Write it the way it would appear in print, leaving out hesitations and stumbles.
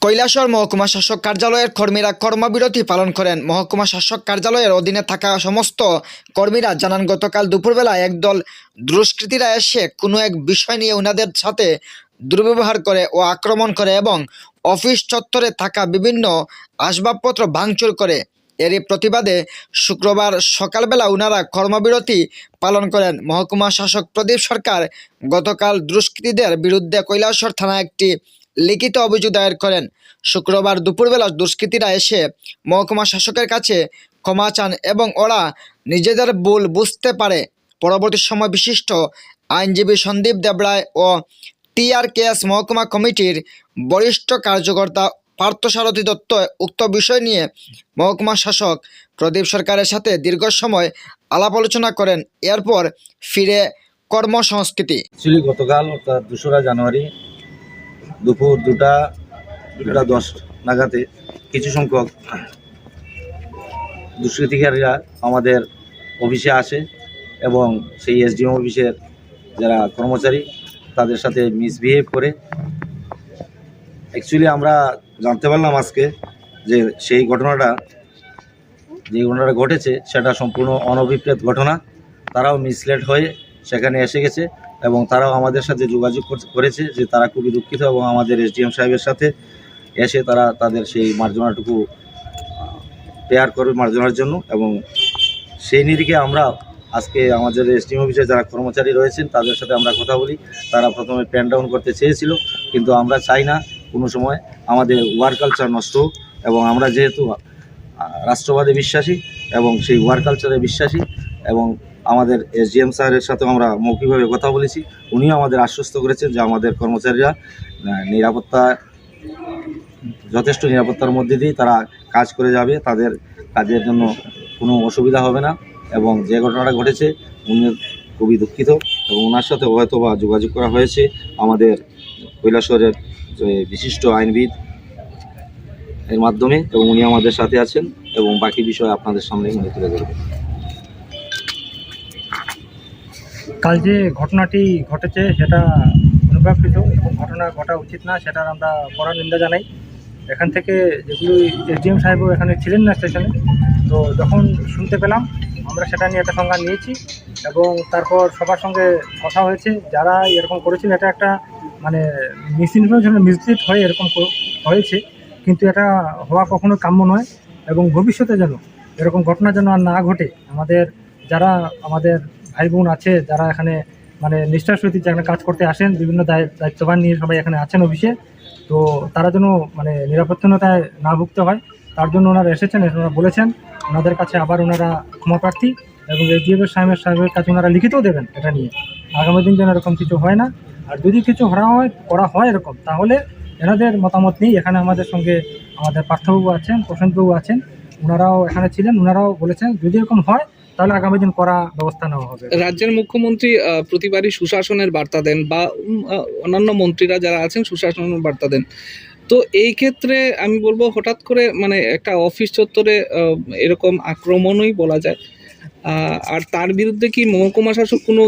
কৈলাসহর মহকুমা শাসক কার্যালয়ের কর্মীরা কর্মবিরতি পালন করেন। মহকুমা শাসক কার্যালয়ের অধীনে থাকা সমস্ত কর্মীরা জানান, গতকাল দুপুরবেলা একদল দুষ্কৃতীরা এসে কোনো এক বিষয় নিয়ে ওনাদের সাথে দুর্ব্যবহার করে ও আক্রমণ করে এবং অফিস চত্বরে থাকা বিভিন্ন আসবাবপত্র ভাঙচুর করে। এরই প্রতিবাদে শুক্রবার সকালবেলা ওনারা কর্মবিরতি পালন করেন। মহকুমা শাসক প্রদীপ সরকার গতকাল দুষ্কৃতীদের বিরুদ্ধে কৈলাসহর থানায় একটি লিখিত অভিযোগ দায়ের করেন। শুক্রবার দুপুরবেলা দুষ্কৃতীরা এসে মহকুমা শাসকের কাছে ক্ষমা চান এবং ওরা নিজেদের ভুল বুঝতে পারে। পরবর্তী সময় বিশিষ্ট আইনজীবী সন্দীপ দেবরায় ও TRKS মহকুমা কমিটির বরিষ্ঠ কার্যকর্তা পার্থসারথী দত্ত উক্ত বিষয় নিয়ে মহকুমা শাসক প্রদীপ সরকারের সাথে দীর্ঘ সময় আলাপ আলোচনা করেন। এরপর ফিরে কর্মসংস্কৃতি। গতকাল অর্থাৎ 2রা জানুয়ারি দুপুর 2টা 10 নাগাদে কিছু সংখ্যক দুষ্কৃতিকারীরা আমাদের অফিসে আসে এবং সেই SDM অফিসের যারা কর্মচারী তাদের সাথে মিসবিহেভ করে। অ্যাকচুয়ালি আমরা জানতে পারলাম আজকে যে সেই ঘটনাটা ঘটেছে সেটা সম্পূর্ণ অনভিপ্রেত ঘটনা। তারাও মিসলেড হয়ে সেখানে এসে গেছে এবং তারাও আমাদের সাথে যোগাযোগ করেছে যে তারা খুবই দুঃখিত এবং আমাদের SDM সাহেবের সাথে এসে তারা তাদের সেই মার্জনাটুকু পেয়ার করবে মার্জনার জন্য। এবং সেই নিরিখে আমরা আজকে আমাদের SDM অফিসে যারা কর্মচারী রয়েছেন তাদের সাথে আমরা কথা বলি। তারা প্রথমে প্যান ডাউন করতে চেয়েছিল, কিন্তু আমরা চাই না কোনো সময় আমাদের ওয়ার্ক কালচার নষ্ট হোক এবং আমরা যেহেতু রাষ্ট্রবাদে বিশ্বাসী এবং সেই ওয়ার্ক কালচারে বিশ্বাসী এবং আমাদের SDM স্যারের সাথে আমরা মৌখিকভাবে কথা বলেছি। উনিও আমাদের আশ্বস্ত করেছেন যে আমাদের কর্মচারীরা যথেষ্ট নিরাপত্তার মধ্যে দিয়ে তারা কাজ করে যাবে, তাদের কাজের জন্য কোনো অসুবিধা হবে না। এবং যে ঘটনাটা ঘটেছে উনি খুবই দুঃখিত এবং ওনার সাথে হয়তো বা যোগাযোগ করা হয়েছে আমাদের কৈলাসহরের যে বিশিষ্ট আইনবিদ এর মাধ্যমে এবং উনি আমাদের সাথে আছেন এবং বাকি বিষয় আপনাদের সামনে উনি তুলে ধরবেন। কাল যে ঘটনাটি ঘটেছে সেটা অনুপ্রাকৃত এবং ঘটনা ঘটা উচিত না, সেটার আমরা কড়া নিন্দা জানাই। এখান থেকে যেগুলো SDM সাহেবও এখানে ছিলেন না স্টেশনে, তো যখন শুনতে পেলাম আমরা সেটা নিয়ে একটা সংজ্ঞা নিয়েছি এবং তারপর সবার সঙ্গে কথা হয়েছে। যারা এরকম করেছিল এটা একটা মানে মিসইনফরমেশন মিসলিড হয়ে এরকম হয়েছে, কিন্তু এটা হওয়া কখনো কাম্য নয় এবং ভবিষ্যতে যেন এরকম ঘটনা যেন আর না ঘটে। যারা আমাদের ভাই বোন আছে যারা এখানে মানে নিষ্ঠার সহিত যেখানে কাজ করতে আসেন, বিভিন্ন দায়িত্ববান নিয়ে সবাই এখানে আছেন অফিসে, তো তারা যেন মানে নিরাপত্তাহীনতায় না ভুগতে হয় তার জন্য ওনারা এসেছেন। ওনারা বলেছেন ওনাদের কাছে আবার ওনারা ক্ষমা প্রার্থী এবং SDM সাহেবের কাছে ওনারা লিখিতও দেবেন এটা নিয়ে। আগামী দিন যেন এরকম কিছু হয় না, আর যদি কিছু করা হয় এরকম, তাহলে এনাদের মতামত নেই। এখানে আমাদের সঙ্গে আমাদের পার্থবাবু আছেন, প্রশান্তবাবু আছেন, ওনারাও এখানে ছিলেন, ওনারাও বলেছেন যদি এরকম হয় তাহলে আগামী দিন করা ব্যবস্থা নেওয়া হবে। রাজ্যের মুখ্যমন্ত্রী প্রতিবারই সুশাসনের বার্তা দেন বা অন্যান্য মন্ত্রীরা যারা আছেন সুশাসনের বার্তা দেন। তো এই ক্ষেত্রে আমি বলবো হঠাৎ করে মানে একটা অফিস চত্বরে এরকম আক্রমণই বলা যায়, আর তার বিরুদ্ধে কি মহকুমা শাসক কোনো